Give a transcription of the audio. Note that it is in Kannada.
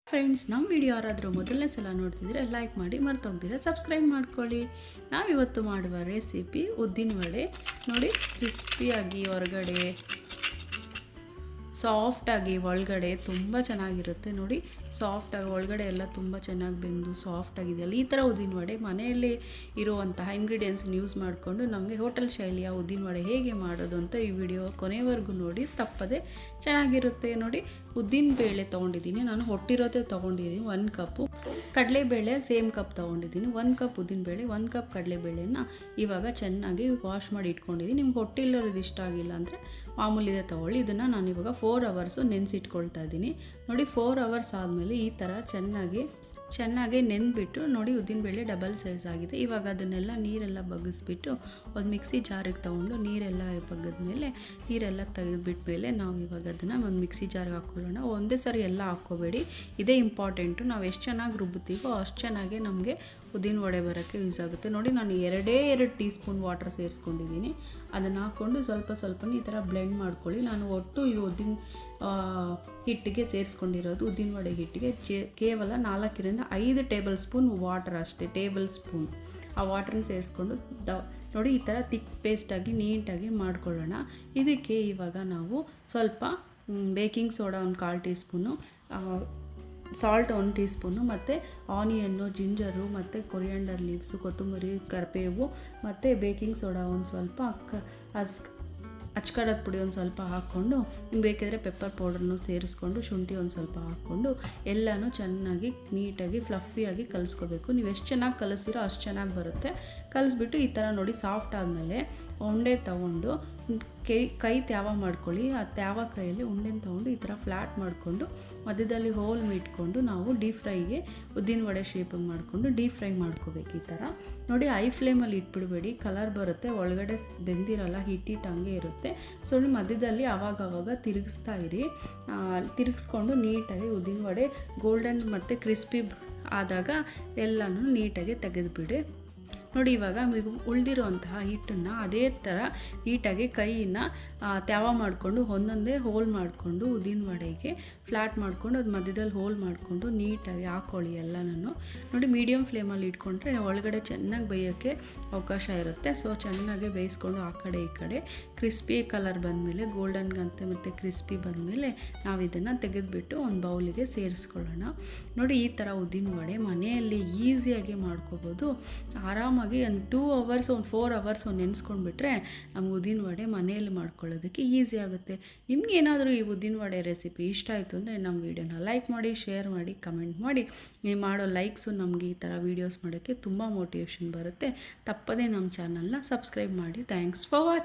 ಫ್ರೆಂಡ್ಸ್, ನಮ್ಮ ವಿಡಿಯೋ ಯಾರಾದರೂ ಮೊದಲನೇ ಸಲ ನೋಡ್ತಿದ್ರೆ ಲೈಕ್ ಮಾಡಿ, ಮರ್ತೋಗ್ದಿರ ಸಬ್ಸ್ಕ್ರೈಬ್ ಮಾಡ್ಕೊಳ್ಳಿ. ನಾವಿವತ್ತು ಮಾಡುವ ರೆಸಿಪಿ ಉದ್ದಿನ ವಡೆ. ನೋಡಿ, ಕ್ರಿಸ್ಪಿಯಾಗಿ ಹೊರಗಡೆ, ಸಾಫ್ಟಾಗಿ ಒಳಗಡೆ ತುಂಬ ಚೆನ್ನಾಗಿರುತ್ತೆ. ನೋಡಿ, ಸಾಫ್ಟಾಗಿ ಒಳಗಡೆ ಎಲ್ಲ ತುಂಬ ಚೆನ್ನಾಗಿ ಬೆಂದು ಸಾಫ್ಟಾಗಿದೆಯಲ್ಲ, ಈ ಥರ ಉದ್ದಿನ ವಡೆ ಮನೆಯಲ್ಲೇ ಇರುವಂತಹ ಇಂಗ್ರೀಡಿಯೆಂಟ್ಸ್ನ ಯೂಸ್ ಮಾಡಿಕೊಂಡು ನಮಗೆ ಹೋಟೆಲ್ ಶೈಲಿಯ ಉದ್ದಿನ ವಡೆ ಹೇಗೆ ಮಾಡೋದು ಅಂತ ಈ ವಿಡಿಯೋ ಕೊನೆವರೆಗೂ ನೋಡಿ, ತಪ್ಪದೆ ಚೆನ್ನಾಗಿರುತ್ತೆ. ನೋಡಿ, ಉದ್ದಿನ ಬೇಳೆ ತೊಗೊಂಡಿದ್ದೀನಿ ನಾನು, ಹೊಟ್ಟಿರೋದೇ ತೊಗೊಂಡಿದ್ದೀನಿ 1 ಕಪ್ಪು. ಕಡಲೆಬೇಳೆ ಸೇಮ್ ಕಪ್ ತೊಗೊಂಡಿದ್ದೀನಿ, 1 ಕಪ್ ಉದ್ದಿನಬೇಳೆ, 1 ಕಪ್ ಕಡಲೆಬೇಳೆನ ಇವಾಗ ಚೆನ್ನಾಗಿ ವಾಶ್ ಮಾಡಿ ಇಟ್ಕೊಂಡಿದ್ದೀನಿ. ನಿಮ್ಗೆ ಹೊಟ್ಟಿಲ್ಲೋದು ಇಷ್ಟ ಆಗಿಲ್ಲ ಅಂದರೆ ಮಾಮೂಲಿದೆ ತೊಗೊಳ್ಳಿ. ಇದನ್ನು ನಾನು ಇವಾಗ 4 ಅವರ್ಸು ನೆನೆಸಿಟ್ಕೊಳ್ತಾ ಇದ್ದೀನಿ. ನೋಡಿ, 4 ಅವರ್ಸ್ ಆದಮೇಲೆ ಈ ಥರ ಚೆನ್ನಾಗಿ ನೆಂದ್ಬಿಟ್ಟು ನೋಡಿ, ಉದ್ದಿನಬೇಳೆ ಡಬಲ್ ಸೈಜ್ ಆಗಿದೆ. ಇವಾಗ ಅದನ್ನೆಲ್ಲ ನೀರೆಲ್ಲ ಬಗ್ಗಿಸ್ಬಿಟ್ಟು ಒಂದು ಮಿಕ್ಸಿ ಜಾರಿಗೆ ತೊಗೊಂಡು ನೀರೆಲ್ಲ ಬಗ್ಗಿದ್ಮೇಲೆ ನೀರೆಲ್ಲ ತೆಗೆದುಬಿಟ್ಮೇಲೆ ನಾವು ಇವಾಗ ಅದನ್ನು ಒಂದು ಮಿಕ್ಸಿ ಜಾರಿಗೆ ಹಾಕ್ಕೊಳ್ಳೋಣ. ಒಂದೇ ಸರಿ ಎಲ್ಲ ಹಾಕ್ಕೋಬೇಡಿ, ಇದೇ ಇಂಪಾರ್ಟೆಂಟು. ನಾವು ಎಷ್ಟು ಚೆನ್ನಾಗಿ ರುಬ್ಬುತ್ತೀವೋ ಅಷ್ಟು ಚೆನ್ನಾಗೇ ನಮಗೆ ಉದ್ದಿನ ವಡೆ ಬರೋಕ್ಕೆ ಯೂಸ್ ಆಗುತ್ತೆ. ನೋಡಿ, ನಾನು 2 ಟೀ ಸ್ಪೂನ್ ವಾಟರ್ ಸೇರಿಸ್ಕೊಂಡಿದ್ದೀನಿ. ಅದನ್ನು ಹಾಕ್ಕೊಂಡು ಸ್ವಲ್ಪ ಈ ಥರ ಬ್ಲೆಂಡ್ ಮಾಡ್ಕೊಳ್ಳಿ. ನಾನು ಒಟ್ಟು ಈ ಉದ್ದಿನ ಹಿಟ್ಟಿಗೆ ಸೇರಿಸ್ಕೊಂಡಿರೋದು, ಉದ್ದಿನ ವಡೆ ಹಿಟ್ಟಿಗೆ ಕೇವಲ 4-5 ಟೇಬಲ್ ಸ್ಪೂನ್ ವಾಟರ್ ಅಷ್ಟೇ, ಟೇಬಲ್ ಸ್ಪೂನ್ ಆ ವಾಟ್ರನ್ನ ಸೇರಿಸ್ಕೊಂಡು ನೋಡಿ, ಈ ಥರ ತಿಕ್ ಪೇಸ್ಟಾಗಿ ನೀಟಾಗಿ ಮಾಡ್ಕೊಳ್ಳೋಣ. ಇದಕ್ಕೆ ಇವಾಗ ನಾವು ಸ್ವಲ್ಪ baking soda 1/4 tea spoon, salt 1 tea spoon, ಮತ್ತು ಆನಿಯನ್ನು, ಜಿಂಜರು, ಮತ್ತು ಕೊರಿಯಾಂಡರ್ ಲೀವ್ಸು, ಕೊತ್ತಂಬರಿ, ಕರಿಬೇವು, ಮತ್ತು ಬೇಕಿಂಗ್ ಸೋಡಾ ಒಂದು ಸ್ವಲ್ಪ, ಅಚ್ಕಾರದ ಪುಡಿ ಒಂದು ಸ್ವಲ್ಪ ಹಾಕ್ಕೊಂಡು, ನಿಮ್ಗೆ ಬೇಕಿದ್ರೆ ಪೆಪ್ಪರ್ ಪೌಡ್ರನ್ನು ಸೇರಿಸ್ಕೊಂಡು, ಶುಂಠಿ ಒಂದು ಸ್ವಲ್ಪ ಹಾಕ್ಕೊಂಡು ಎಲ್ಲನೂ ಚೆನ್ನಾಗಿ ನೀಟಾಗಿ ಫ್ಲಫಿಯಾಗಿ ಕಲಿಸ್ಕೋಬೇಕು. ನೀವು ಎಷ್ಟು ಚೆನ್ನಾಗಿ ಕಲಿಸಿರೋ ಅಷ್ಟು ಚೆನ್ನಾಗಿ ಬರುತ್ತೆ. ಕಲಿಸ್ಬಿಟ್ಟು ಈ ಥರ ನೋಡಿ, ಸಾಫ್ಟ್ ಆದಮೇಲೆ ಉಂಡೆ ತೊಗೊಂಡು ಕೈ ತ್ಯಾವ ಮಾಡ್ಕೊಳ್ಳಿ. ಆ ತ್ಯಾವ ಕೈಯಲ್ಲಿ ಉಂಡೆನ ತೊಗೊಂಡು ಈ ಥರ ಫ್ಲ್ಯಾಟ್ ಮಾಡಿಕೊಂಡು ಮಧ್ಯದಲ್ಲಿ ಹೋಲ್ ಇಟ್ಕೊಂಡು ನಾವು ಡೀಪ್ ಫ್ರೈಗೆ ಉದ್ದಿನ ವಡೆ ಶೇಪಿಂಗ್ ಮಾಡಿಕೊಂಡು ಡೀಪ್ ಫ್ರೈ ಮಾಡ್ಕೋಬೇಕು. ಈ ಥರ ನೋಡಿ, ಐ ಫ್ಲೇಮಲ್ಲಿ ಇಟ್ಬಿಡಬೇಡಿ, ಕಲರ್ ಬರುತ್ತೆ, ಒಳಗಡೆ ಬೆಂದಿರಲ್ಲ, ಹಿಟ್ಟಿಟ್ಟು ಹಂಗೆ ಇರುತ್ತೆ. ಸೊ ಮಧ್ಯದಲ್ಲಿ ಆವಾಗ ತಿರುಗಿಸ್ತಾ ಇರಿ. ತಿರುಗಿಸ್ಕೊಂಡು ನೀಟಾಗಿ ಉದ್ದಿನ ವಡೆ ಗೋಲ್ಡನ್ ಮತ್ತು ಕ್ರಿಸ್ಪಿ ಆದಾಗ ಎಲ್ಲನೂ ನೀಟಾಗಿ ತೆಗೆದುಬಿಡಿ. ನೋಡಿ, ಇವಾಗ ಉಳಿದಿರೋಂತಹ ಹಿಟ್ಟನ್ನು ಅದೇ ಥರ ನೀಟಾಗಿ ಕೈಯಿಂದ ತ್ಯಾವ ಮಾಡಿಕೊಂಡು ಒಂದೊಂದೇ ಹೋಲ್ ಮಾಡಿಕೊಂಡು ಉದ್ದಿನ ವಡೆಗೆ ಫ್ಲ್ಯಾಟ್ ಮಾಡಿಕೊಂಡು ಅದು ಮಧ್ಯದಲ್ಲಿ ಹೋಲ್ ಮಾಡಿಕೊಂಡು ನೀಟಾಗಿ ಹಾಕ್ಕೊಳ್ಳಿ ಎಲ್ಲನೂ. ನೋಡಿ, ಮೀಡಿಯಮ್ ಫ್ಲೇಮಲ್ಲಿ ಇಟ್ಕೊಂಡ್ರೆ ಒಳಗಡೆ ಚೆನ್ನಾಗಿ ಬೇಯೋಕ್ಕೆ ಅವಕಾಶ ಇರುತ್ತೆ. ಸೊ ಚೆನ್ನಾಗಿ ಬೇಯಿಸ್ಕೊಂಡು ಆ ಕಡೆ ಈ ಕಡೆ ಕ್ರಿಸ್ಪಿ ಕಲರ್ ಬಂದಮೇಲೆ, ಗೋಲ್ಡನ್ಗಂತೆ ಮತ್ತು ಕ್ರಿಸ್ಪಿ ಬಂದಮೇಲೆ ನಾವು ಇದನ್ನು ತೆಗೆದುಬಿಟ್ಟು ಒಂದು ಬೌಲಿಗೆ ಸೇರಿಸ್ಕೊಳ್ಳೋಣ. ನೋಡಿ, ಈ ಥರ ಉದ್ದಿನ ವಡೆ ಮನೆಯಲ್ಲಿ ಈಸಿಯಾಗಿ ಮಾಡ್ಕೋಬೋದು. ಆರಾಮಾಗಿ ಒಂದು 2 ಅವರ್ಸ್, ಒಂದು 4 ಅವರ್ಸ್ ನೆನೆಸ್ಕೊಂಡ್ಬಿಟ್ರೆ ನಮ್ಗೆ ಉದ್ದಿನ ವಡೆ ಮನೆಯಲ್ಲಿ ಮಾಡ್ಕೊಳ್ಳೋದಕ್ಕೆ ಈಸಿ ಆಗುತ್ತೆ. ನಿಮ್ಗೇನಾದರೂ ಈ ಉದ್ದಿನ ವಡೆ ರೆಸಿಪಿ ಇಷ್ಟ ಆಯಿತು ಅಂದರೆ ನಮ್ಮ ವೀಡಿಯೋನ ಲೈಕ್ ಮಾಡಿ, ಶೇರ್ ಮಾಡಿ, ಕಮೆಂಟ್ ಮಾಡಿ. ನೀವು ಮಾಡೋ ಲೈಕ್ಸು ನಮಗೆ ಈ ಥರ ವೀಡಿಯೋಸ್ ಮಾಡೋಕ್ಕೆ ತುಂಬ ಮೋಟಿವೇಶನ್ ಬರುತ್ತೆ. ತಪ್ಪದೇ ನಮ್ಮ ಚಾನಲ್ನ ಸಬ್ಸ್ಕ್ರೈಬ್ ಮಾಡಿ. Thanks for watching.